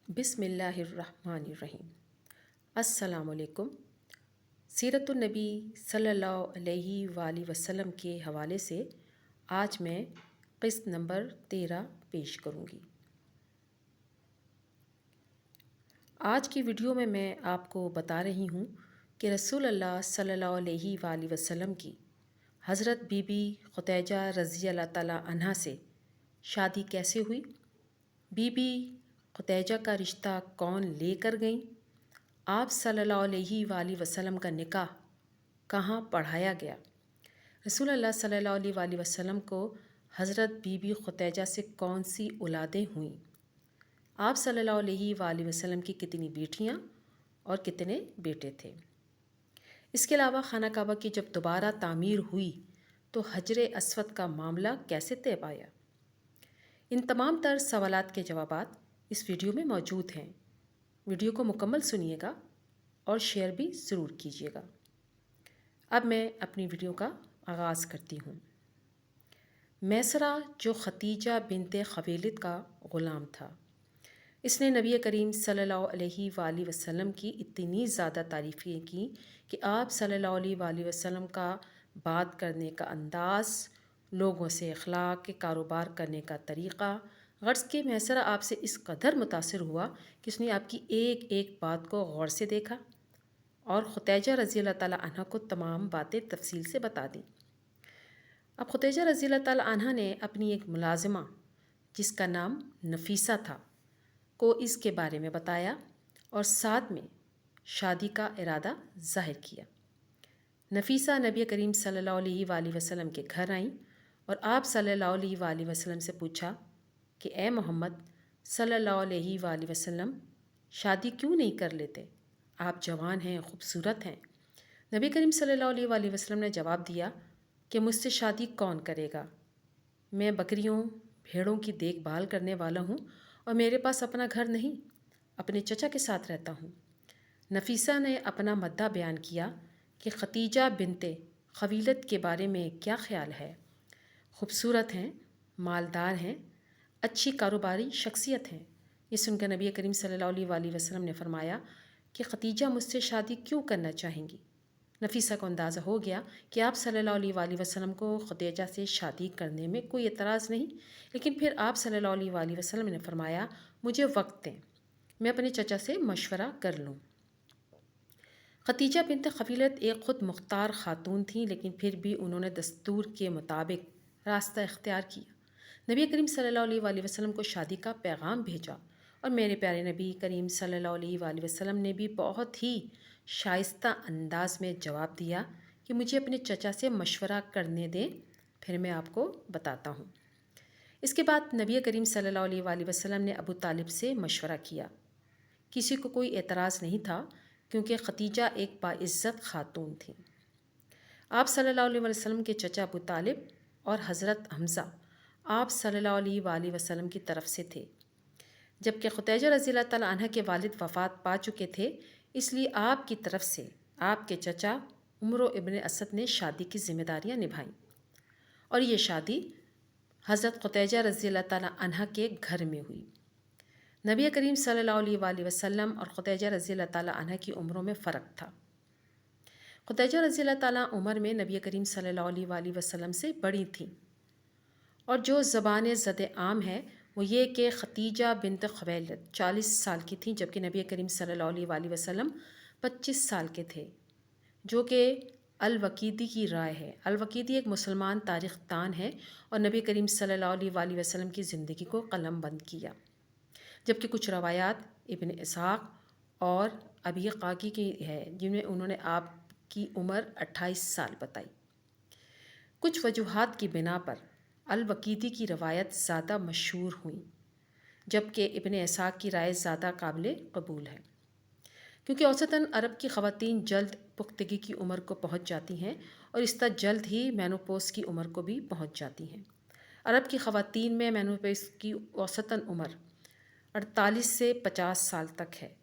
بسم اللہ الرحمن الرحیم۔ السلام علیکم۔ سیرت النبی صلی اللہ علیہ وآلہ وسلم کے حوالے سے آج میں قسط نمبر 13 پیش کروں گی۔ آج کی ویڈیو میں آپ کو بتا رہی ہوں کہ رسول اللہ صلی اللہ علیہ وآلہ وسلم کی حضرت بی بی خدیجہ رضی اللہ تعالیٰ عنہا سے شادی کیسے ہوئی، بی بی خدیجہ کا رشتہ کون لے کر گئیں، آپ صلی اللہ علیہ وآلہ وسلم کا نکاح کہاں پڑھایا گیا، رسول اللہ صلی اللہ علیہ وآلہ وسلم کو حضرت بی بی خدیجہ سے کون سی اولادیں ہوئیں، آپ صلی اللہ علیہ وآلہ وسلم کی کتنی بیٹیاں اور کتنے بیٹے تھے۔ اس کے علاوہ خانہ کعبہ کی جب دوبارہ تعمیر ہوئی تو حجر اسود کا معاملہ کیسے طے پایا۔ ان تمام تر سوالات کے جوابات اس ویڈیو میں موجود ہیں۔ ویڈیو کو مکمل سنیے گا اور شیئر بھی ضرور کیجیے گا۔ اب میں اپنی ویڈیو کا آغاز کرتی ہوں۔ میسرہ جو ختیجہ بنت خویلد کا غلام تھا، اس نے نبی کریم صلی اللہ علیہ وآلہ وسلم کی اتنی زیادہ تعریفیں کی کہ آپ صلی اللہ علیہ وآلہ وسلم کا بات کرنے کا انداز، لوگوں سے اخلاق کے کاروبار کرنے کا طریقہ، غرض کہ میسرہ آپ سے اس قدر متاثر ہوا کہ اس نے آپ کی ایک ایک بات کو غور سے دیکھا اور خدیجہ رضی اللہ تعالیٰ عنہ کو تمام باتیں تفصیل سے بتا دیں۔ اب خدیجہ رضی اللہ تعالیٰ عنہ نے اپنی ایک ملازمہ جس کا نام نفیسہ تھا کو اس کے بارے میں بتایا اور ساتھ میں شادی کا ارادہ ظاہر کیا۔ نفیسہ نبی کریم صلی اللہ علیہ وآلہ وسلم کے گھر آئیں اور آپ صلی اللہ علیہ وآلہ وسلم سے پوچھا کہ اے محمد صلی اللہ علیہ وآلہ وسلم، شادی کیوں نہیں کر لیتے؟ آپ جوان ہیں، خوبصورت ہیں۔ نبی کریم صلی اللہ علیہ وآلہ وسلم نے جواب دیا کہ مجھ سے شادی کون کرے گا؟ میں بکریوں بھیڑوں کی دیکھ بھال کرنے والا ہوں اور میرے پاس اپنا گھر نہیں، اپنے چچا کے ساتھ رہتا ہوں۔ نفیسہ نے اپنا مدعا بیان کیا کہ ختیجہ بنت خویلد کے بارے میں کیا خیال ہے؟ خوبصورت ہیں، مالدار ہیں، اچھی کاروباری شخصیت ہیں۔ یہ سن کر نبی کریم صلی اللہ علیہ وآلہ وسلم نے فرمایا کہ ختیجہ مجھ سے شادی کیوں کرنا چاہیں گی؟ نفیسہ کو اندازہ ہو گیا کہ آپ صلی اللہ علیہ وآلہ وسلم کو خدیجہ سے شادی کرنے میں کوئی اعتراض نہیں، لیکن پھر آپ صلی اللہ علیہ وآلہ وسلم نے فرمایا مجھے وقت دیں، میں اپنے چچا سے مشورہ کر لوں۔ ختیجہ بنت خویلد ایک خود مختار خاتون تھیں، لیکن پھر بھی انہوں نے دستور کے مطابق راستہ اختیار کیا، نبی کریم صلی اللہ علیہ وآلہ وسلم کو شادی کا پیغام بھیجا اور میرے پیارے نبی کریم صلی اللہ علیہ وآلہ وسلم نے بھی بہت ہی شائستہ انداز میں جواب دیا کہ مجھے اپنے چچا سے مشورہ کرنے دیں، پھر میں آپ کو بتاتا ہوں۔ اس کے بعد نبی کریم صلی اللہ علیہ وآلہ وسلم نے ابو طالب سے مشورہ کیا۔ کسی کو کوئی اعتراض نہیں تھا کیونکہ ختیجہ ایک باعزت خاتون تھیں۔ آپ صلی اللہ علیہ وسلم کے چچا ابو طالب اور حضرت حمزہ آپ صلی اللہ علیہ وآلہ وسلم کی طرف سے تھے، جبکہ خدیجہ رضی اللہ تعالیٰ عنہ کے والد وفات پا چکے تھے، اس لیے آپ کی طرف سے آپ کے چچا عمر ابن اسد نے شادی کی ذمہ داریاں نبھائیں اور یہ شادی حضرت خدیجہ رضی اللہ تعالیٰ عنہ کے گھر میں ہوئی۔ نبی کریم صلی اللہ علیہ وآلہ وسلم اور خدیجہ رضی اللہ تعالیٰ عنہ کی عمروں میں فرق تھا۔ خدیجہ رضی اللہ تعالیٰ عمر میں نبی کریم صلی اللہ علیہ وآلہ وسلم سے بڑی تھیں، اور جو زبان زد عام ہے وہ یہ کہ ختیجہ بنت خویلد 40 سال کی تھیں، جبکہ نبی کریم صلی اللہ علیہ وآلہ وسلم 25 سال کے تھے، جو کہ الوقیدی کی رائے ہے۔ الوقیدی ایک مسلمان تاریخ دان ہے اور نبی کریم صلی اللہ علیہ وآلہ وسلم کی زندگی کو قلم بند کیا، جبکہ کچھ روایات ابن اسحاق اور ابی قاقی کی ہے جن میں انہوں نے آپ کی عمر 28 سال بتائی۔ کچھ وجوہات کی بنا پر الوقیدی کی روایت زیادہ مشہور ہوئیں، جبکہ ابن اسحاق کی رائے زیادہ قابل قبول ہے، کیونکہ اوسطاً عرب کی خواتین جلد پختگی کی عمر کو پہنچ جاتی ہیں اور اس طرح جلد ہی مینوپوز کی عمر کو بھی پہنچ جاتی ہیں۔ عرب کی خواتین میں مینوپوز کی اوسطاً عمر 48 سے 50 سال تک ہے،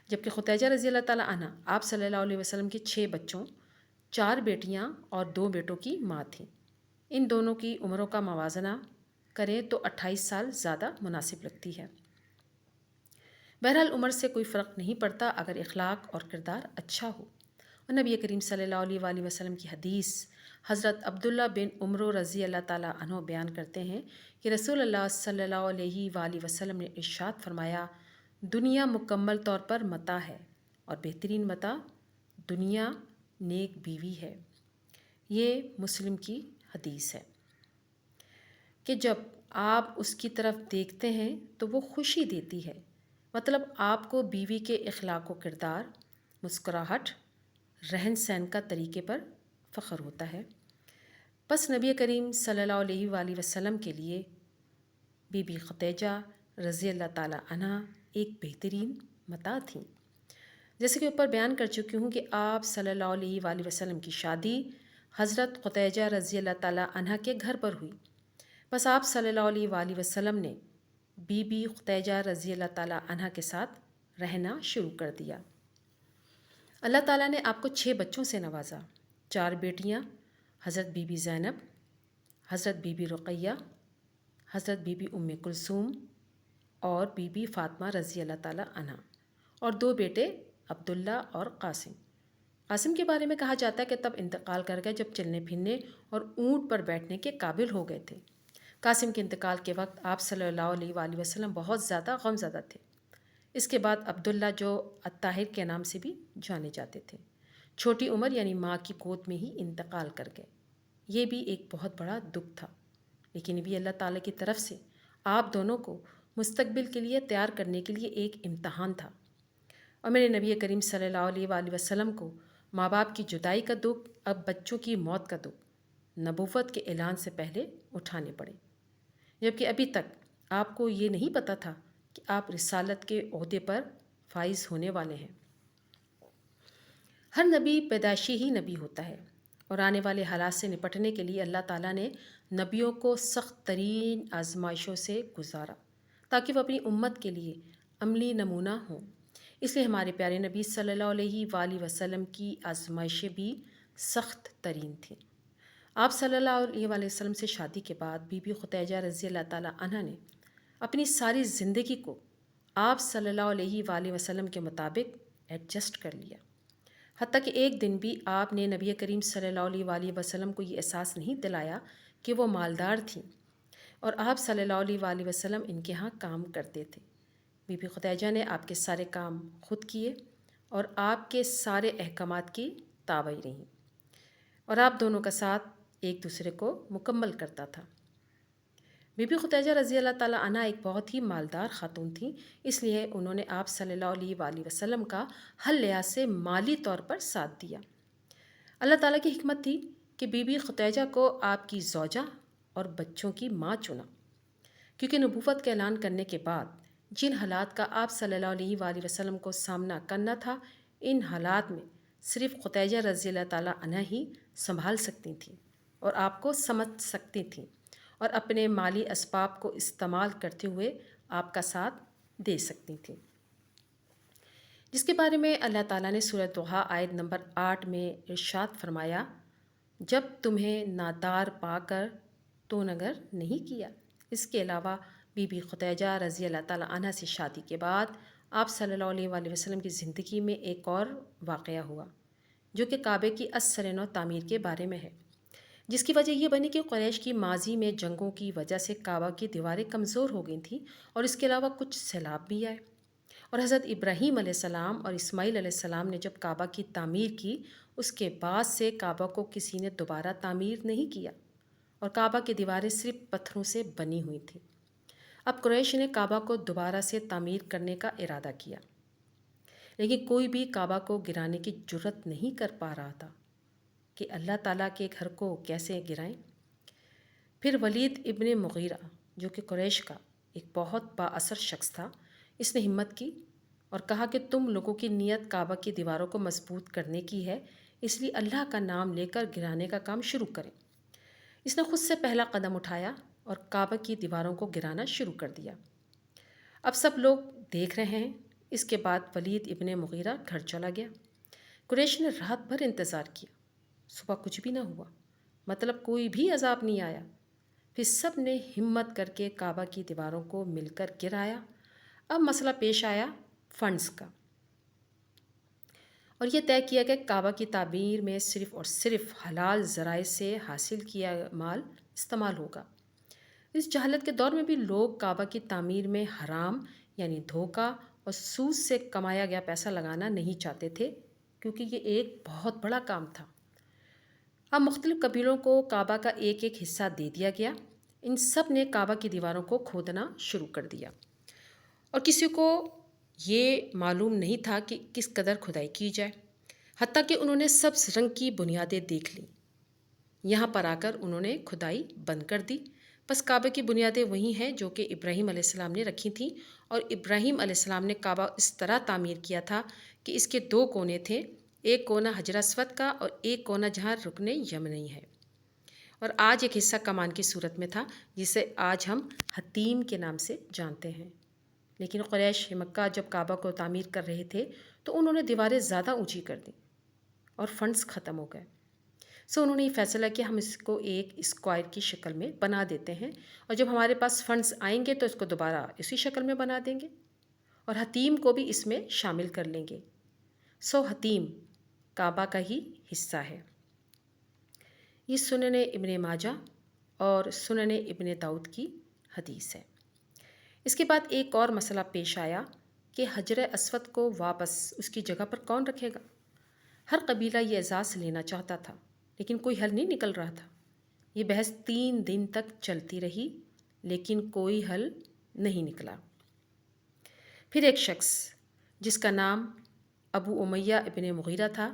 جبکہ خدیجہ رضی اللہ تعالیٰ عنہ آپ صلی اللہ علیہ وسلم کے 6 بچوں، 4 بیٹیاں اور 2 بیٹوں کی ماں تھیں۔ ان دونوں کی عمروں کا موازنہ کریں تو 28 سال زیادہ مناسب لگتی ہے۔ بہرحال عمر سے کوئی فرق نہیں پڑتا اگر اخلاق اور کردار اچھا ہو۔ اور نبی کریم صلی اللہ علیہ وآلہ وسلم کی حدیث حضرت عبداللہ بن عمر رضی اللہ تعالیٰ عنہ بیان کرتے ہیں کہ رسول اللہ صلی اللہ علیہ وآلہ وسلم نے ارشاد فرمایا، دنیا مکمل طور پر متاع ہے اور بہترین متاع دنیا نیک بیوی ہے۔ یہ مسلم کی حدیث ہے کہ جب آپ اس کی طرف دیکھتے ہیں تو وہ خوشی دیتی ہے، مطلب آپ کو بیوی کے اخلاق و کردار، مسکراہٹ، رہن سہن کا طریقے پر فخر ہوتا ہے۔ بس نبی کریم صلی اللہ علیہ وآلہ وسلم کے لیے بی بی خدیجہ رضی اللہ تعالیٰ عنہ ایک بہترین متاع تھیں۔ جیسے کہ اوپر بیان کر چکی ہوں کہ آپ صلی اللہ علیہ وآلہ وسلم کی شادی حضرت خدیجہ رضی اللہ تعالیٰ عنہ کے گھر پر ہوئی۔ بس آپ صلی اللہ علیہ وآلہ وسلم نے بی بی خدیجہ رضی اللہ تعالیٰ عنہ کے ساتھ رہنا شروع کر دیا۔ اللہ تعالیٰ نے آپ کو 6 بچوں سے نوازا، 4 بیٹیاں حضرت بی بی زینب، حضرت بی بی رقیہ، حضرت بی بی ام کلثوم اور بی بی فاطمہ رضی اللہ تعالیٰ عنہ، اور 2 بیٹے عبداللہ اور قاسم۔ قاسم کے بارے میں کہا جاتا ہے کہ تب انتقال کر گئے جب چلنے پھرنے اور اونٹ پر بیٹھنے کے قابل ہو گئے تھے۔ قاسم کے انتقال کے وقت آپ صلی اللہ علیہ وآلہ وسلم بہت زیادہ غمزدہ تھے۔ اس کے بعد عبداللہ جو الطاہر کے نام سے بھی جانے جاتے تھے، چھوٹی عمر یعنی ماں کی گود میں ہی انتقال کر گئے۔ یہ بھی ایک بہت بڑا دکھ تھا، لیکن یہ بھی اللہ تعالیٰ کی طرف سے آپ دونوں کو مستقبل کے لیے تیار کرنے کے لیے ایک امتحان تھا۔ اور میرے نبی کریم صلی اللہ علیہ وآلہ وسلم کو ماں باپ کی جدائی کا دکھ، اب بچوں کی موت کا دکھ نبوت کے اعلان سے پہلے اٹھانے پڑے، جبکہ ابھی تک آپ کو یہ نہیں پتہ تھا کہ آپ رسالت کے عہدے پر فائز ہونے والے ہیں۔ ہر نبی پیدائشی ہی نبی ہوتا ہے، اور آنے والے حالات سے نپٹنے کے لیے اللہ تعالیٰ نے نبیوں کو سخت ترین آزمائشوں سے گزارا تاکہ وہ اپنی امت کے لیے عملی نمونہ ہوں۔ اس لیے ہمارے پیارے نبی صلی اللہ علیہ وآلہ وسلم کی آزمائشیں بھی سخت ترین تھیں۔ آپ صلی اللہ علیہ وآلہ وسلم سے شادی کے بعد بی بی خدیجہ رضی اللہ تعالیٰ عنہ نے اپنی ساری زندگی کو آپ صلی اللہ علیہ وآلہ وسلم کے مطابق ایڈجسٹ کر لیا، حتیٰ کہ ایک دن بھی آپ نے نبی کریم صلی اللہ علیہ وآلہ وسلم کو یہ احساس نہیں دلایا کہ وہ مالدار تھیں اور آپ صلی اللہ علیہ وآلہ وسلم ان کے ہاں کام کرتے تھے۔ بی بی خدیجہ نے آپ کے سارے کام خود کیے اور آپ کے سارے احکامات کی تابع رہیں، اور آپ دونوں کا ساتھ ایک دوسرے کو مکمل کرتا تھا۔ بی بی خدیجہ رضی اللہ تعالیٰ عنہ ایک بہت ہی مالدار خاتون تھیں، اس لیے انہوں نے آپ صلی اللہ علیہ وآلہ وسلم کا ہر لحاظ سے مالی طور پر ساتھ دیا۔ اللہ تعالیٰ کی حکمت تھی کہ بی بی خدیجہ کو آپ کی زوجہ اور بچوں کی ماں چنا، کیونکہ نبوت کا اعلان کرنے کے بعد جن حالات کا آپ صلی اللہ علیہ وآلہ وسلم کو سامنا کرنا تھا، ان حالات میں صرف خدیجہ رضی اللہ تعالیٰ عنہ ہی سنبھال سکتی تھیں اور آپ کو سمجھ سکتی تھیں اور اپنے مالی اسباب کو استعمال کرتے ہوئے آپ کا ساتھ دے سکتی تھیں، جس کے بارے میں اللہ تعالیٰ نے سورہ طٰہٰ آیت نمبر 8 میں ارشاد فرمایا، جب تمہیں نادار پا کر تو نگر نہیں کیا۔ اس کے علاوہ بی بی خدیجہ رضی اللہ تعالیٰ عنہ سے شادی کے بعد آپ صلی اللہ علیہ وآلہ وسلم کی زندگی میں ایک اور واقعہ ہوا، جو کہ کعبے کی از نو تعمیر کے بارے میں ہے، جس کی وجہ یہ بنی کہ قریش کی ماضی میں جنگوں کی وجہ سے کعبہ کی دیواریں کمزور ہو گئی تھیں، اور اس کے علاوہ کچھ سیلاب بھی آئے، اور حضرت ابراہیم علیہ السلام اور اسماعیل علیہ السلام نے جب کعبہ کی تعمیر کی، اس کے بعد سے کعبہ کو کسی نے دوبارہ تعمیر نہیں کیا، اور کعبہ کی دیواریں صرف پتھروں سے بنی ہوئی تھیں۔ اب قریش نے کعبہ کو دوبارہ سے تعمیر کرنے کا ارادہ کیا، لیکن کوئی بھی کعبہ کو گرانے کی جرت نہیں کر پا رہا تھا کہ اللہ تعالیٰ کے گھر کو کیسے گرائیں۔ پھر ولید ابن مغیرہ، جو کہ قریش کا ایک بہت با اثر شخص تھا، اس نے ہمت کی اور کہا کہ تم لوگوں کی نیت کعبہ کی دیواروں کو مضبوط کرنے کی ہے، اس لیے اللہ کا نام لے کر گرانے کا کام شروع کریں۔ اس نے خود سے پہلا قدم اٹھایا اور کعبہ کی دیواروں کو گرانا شروع کر دیا۔ اب سب لوگ دیکھ رہے ہیں۔ اس کے بعد ولید ابن مغیرہ گھر چلا گیا۔ قریش نے رات بھر انتظار کیا، صبح کچھ بھی نہ ہوا، مطلب کوئی بھی عذاب نہیں آیا۔ پھر سب نے ہمت کر کے کعبہ کی دیواروں کو مل کر گرایا۔ اب مسئلہ پیش آیا فنڈز کا، اور یہ طے کیا کہ کعبہ کی تعمیر میں صرف اور صرف حلال ذرائع سے حاصل کیا مال استعمال ہوگا۔ اس جہالت کے دور میں بھی لوگ کعبہ کی تعمیر میں حرام یعنی دھوکہ اور سود سے کمایا گیا پیسہ لگانا نہیں چاہتے تھے، کیونکہ یہ ایک بہت بڑا کام تھا۔ اب مختلف قبیلوں کو کعبہ کا ایک ایک حصہ دے دیا گیا۔ ان سب نے کعبہ کی دیواروں کو کھودنا شروع کر دیا، اور کسی کو یہ معلوم نہیں تھا کہ کس قدر کھدائی کی جائے، حتیٰ کہ انہوں نے سبز رنگ کی بنیادیں دیکھ لیں۔ یہاں پر آ کر انہوں نے کھدائی بند کر دی۔ بس کعبہ کی بنیادیں وہی ہیں جو کہ ابراہیم علیہ السلام نے رکھی تھیں، اور ابراہیم علیہ السلام نے کعبہ اس طرح تعمیر کیا تھا کہ اس کے 2 کونے تھے، ایک کونا حجر اسود کا اور ایک کونا جہاں رکن یمنی ہے، اور آج ایک حصہ کمان کی صورت میں تھا جسے آج ہم حتیم کے نام سے جانتے ہیں۔ لیکن قریش مکہ جب کعبہ کو تعمیر کر رہے تھے تو انہوں نے دیواریں زیادہ اونچی کر دیں اور فنڈز ختم ہو گئے، سو انہوں نے یہ فیصلہ کیا ہم اس کو ایک اسکوائر کی شکل میں بنا دیتے ہیں، اور جب ہمارے پاس فنڈز آئیں گے تو اس کو دوبارہ اسی شکل میں بنا دیں گے اور حتیم کو بھی اس میں شامل کر لیں گے۔ سو حتیم کعبہ کا ہی حصہ ہے۔ یہ سنن ابن ماجہ اور سنن ابن داؤد کی حدیث ہے۔ اس کے بعد ایک اور مسئلہ پیش آیا کہ حجر اسود کو واپس اس کی جگہ پر کون رکھے گا؟ ہر قبیلہ یہ اعزاز لینا چاہتا تھا، لیکن کوئی حل نہیں نکل رہا تھا۔ یہ بحث 3 دن تک چلتی رہی، لیکن کوئی حل نہیں نکلا۔ پھر ایک شخص جس کا نام ابو امیہ ابن مغیرہ تھا،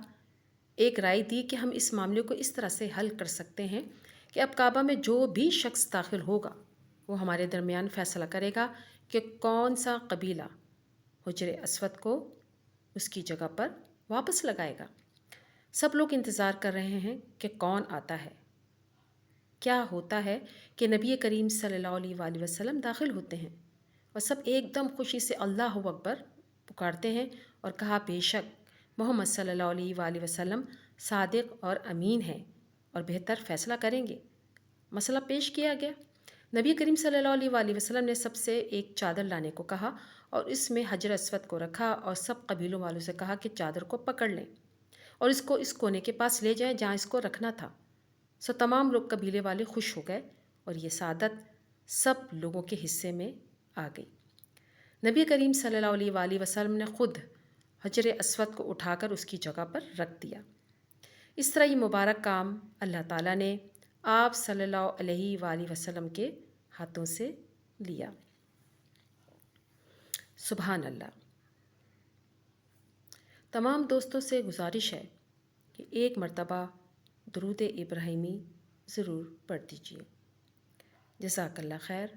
ایک رائے دی کہ ہم اس معاملے کو اس طرح سے حل کر سکتے ہیں کہ اب کعبہ میں جو بھی شخص داخل ہوگا وہ ہمارے درمیان فیصلہ کرے گا کہ کون سا قبیلہ حجر اسود کو اس کی جگہ پر واپس لگائے گا۔ سب لوگ انتظار کر رہے ہیں کہ کون آتا ہے۔ کیا ہوتا ہے کہ نبی کریم صلی اللہ علیہ وآلہ وسلم داخل ہوتے ہیں، اور سب ایک دم خوشی سے اللہ اکبر پکارتے ہیں اور کہا بے شک محمد صلی اللہ علیہ وآلہ وسلم صادق اور امین ہیں اور بہتر فیصلہ کریں گے۔ مسئلہ پیش کیا گیا۔ نبی کریم صلی اللہ علیہ وآلہ وسلم نے سب سے ایک چادر لانے کو کہا اور اس میں حجر اسود کو رکھا، اور سب قبیلوں والوں سے کہا کہ چادر کو پکڑ لیں اور اس کو اس کونے کے پاس لے جائیں جہاں اس کو رکھنا تھا۔ سو تمام لوگ قبیلے والے خوش ہو گئے اور یہ سعادت سب لوگوں کے حصے میں آ گئی۔ نبی کریم صلی اللہ علیہ وآلہ وسلم نے خود حجر اسود کو اٹھا کر اس کی جگہ پر رکھ دیا۔ اس طرح یہ مبارک کام اللہ تعالیٰ نے آپ صلی اللہ علیہ وآلہ وسلم کے ہاتھوں سے لیا۔ سبحان اللہ۔ تمام دوستوں سے گزارش ہے کہ ایک مرتبہ درود ابراہیمی ضرور پڑھ دیجیے۔ جزاک اللہ خیر۔